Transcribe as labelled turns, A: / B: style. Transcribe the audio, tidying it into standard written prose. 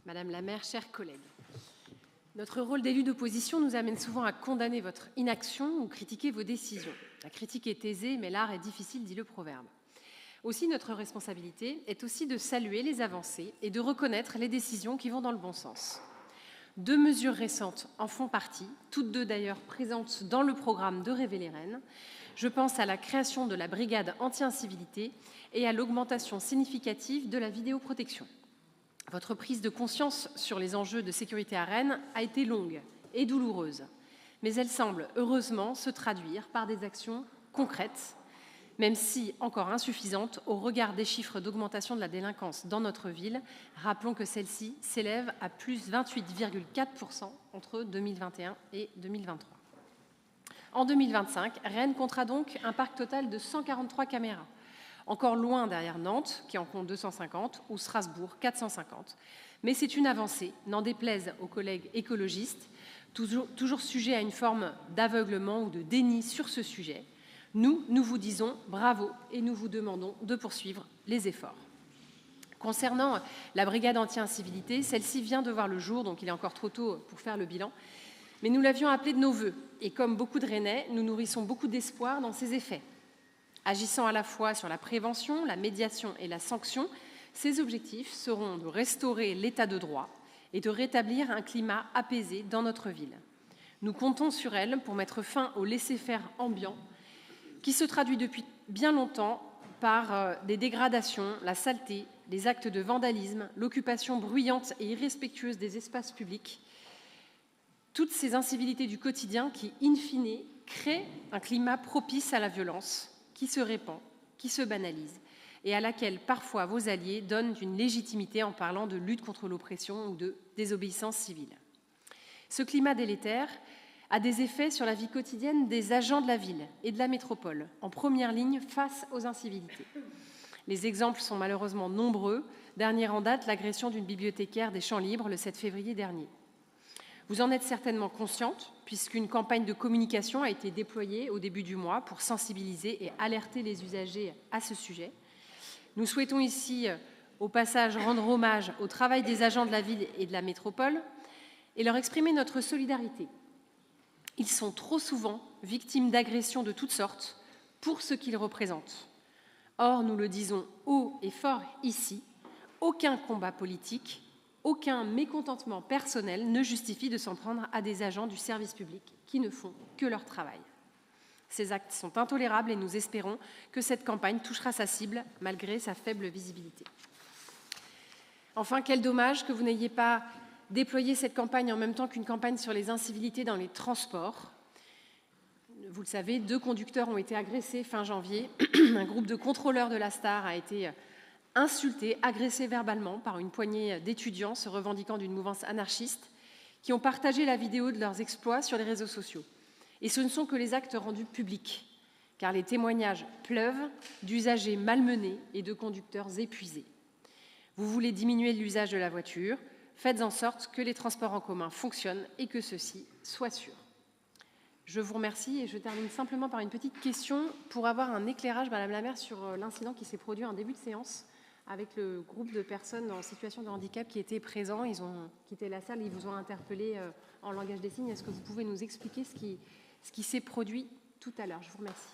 A: Madame la maire, chers collègues, notre rôle d'élu d'opposition nous amène souvent à condamner votre inaction ou critiquer vos décisions. La critique est aisée, mais l'art est difficile, dit le proverbe. Aussi, notre responsabilité est aussi de saluer les avancées et de reconnaître les décisions qui vont dans le bon sens. 2 mesures récentes en font partie, toutes deux d'ailleurs présentes dans le programme de Révéler Rennes. Je pense à la création de la brigade anti-incivilité et à l'augmentation significative de la vidéoprotection. Votre prise de conscience sur les enjeux de sécurité à Rennes a été longue et douloureuse, mais elle semble heureusement se traduire par des actions concrètes, même si encore insuffisantes au regard des chiffres d'augmentation de la délinquance dans notre ville. Rappelons que celle-ci s'élève à plus 28,4% entre 2021 et 2023. En 2025, Rennes comptera donc un parc total de 143 caméras, encore loin derrière Nantes, qui en compte 250, ou Strasbourg, 450. Mais c'est une avancée, n'en déplaise aux collègues écologistes, toujours sujets à une forme d'aveuglement ou de déni sur ce sujet. Nous vous disons bravo et nous vous demandons de poursuivre les efforts. Concernant la brigade anti-incivilité, celle-ci vient de voir le jour, donc il est encore trop tôt pour faire le bilan, mais nous l'avions appelée de nos vœux. Et comme beaucoup de Rennais, nous nourrissons beaucoup d'espoir dans ses effets. Agissant à la fois sur la prévention, la médiation et la sanction, ces objectifs seront de restaurer l'état de droit et de rétablir un climat apaisé dans notre ville. Nous comptons sur elle pour mettre fin au laisser-faire ambiant qui se traduit depuis bien longtemps par des dégradations, la saleté, les actes de vandalisme, l'occupation bruyante et irrespectueuse des espaces publics, toutes ces incivilités du quotidien qui, in fine, créent un climat propice à la violence, qui se répand, qui se banalise, et à laquelle parfois vos alliés donnent une légitimité en parlant de lutte contre l'oppression ou de désobéissance civile. Ce climat délétère a des effets sur la vie quotidienne des agents de la ville et de la métropole, en première ligne face aux incivilités. Les exemples sont malheureusement nombreux. Dernier en date, l'agression d'une bibliothécaire des Champs Libres le 7 février dernier. Vous en êtes certainement consciente, puisqu'une campagne de communication a été déployée au début du mois pour sensibiliser et alerter les usagers à ce sujet. Nous souhaitons ici, au passage, rendre hommage au travail des agents de la ville et de la métropole et leur exprimer notre solidarité. Ils sont trop souvent victimes d'agressions de toutes sortes pour ce qu'ils représentent. Or, nous le disons haut et fort ici, aucun combat politique, aucun mécontentement personnel ne justifie de s'en prendre à des agents du service public qui ne font que leur travail. Ces actes sont intolérables et nous espérons que cette campagne touchera sa cible malgré sa faible visibilité. Enfin, quel dommage que vous n'ayez pas déployer cette campagne en même temps qu'une campagne sur les incivilités dans les transports. Vous le savez, 2 conducteurs ont été agressés fin janvier. Un groupe de contrôleurs de la Star a été insulté, agressé verbalement par une poignée d'étudiants se revendiquant d'une mouvance anarchiste qui ont partagé la vidéo de leurs exploits sur les réseaux sociaux. Et ce ne sont que les actes rendus publics, car les témoignages pleuvent d'usagers malmenés et de conducteurs épuisés. Vous voulez diminuer l'usage de la voiture. Faites en sorte que les transports en commun fonctionnent et que ceux-ci soient sûrs. Je vous remercie et je termine simplement par une petite question pour avoir un éclairage, Madame la maire, sur l'incident qui s'est produit en début de séance avec le groupe de personnes en situation de handicap qui étaient présents. Ils ont quitté la salle, ils vous ont interpellé en langage des signes. Est-ce que vous pouvez nous expliquer ce qui s'est produit tout à l'heure? Je vous remercie.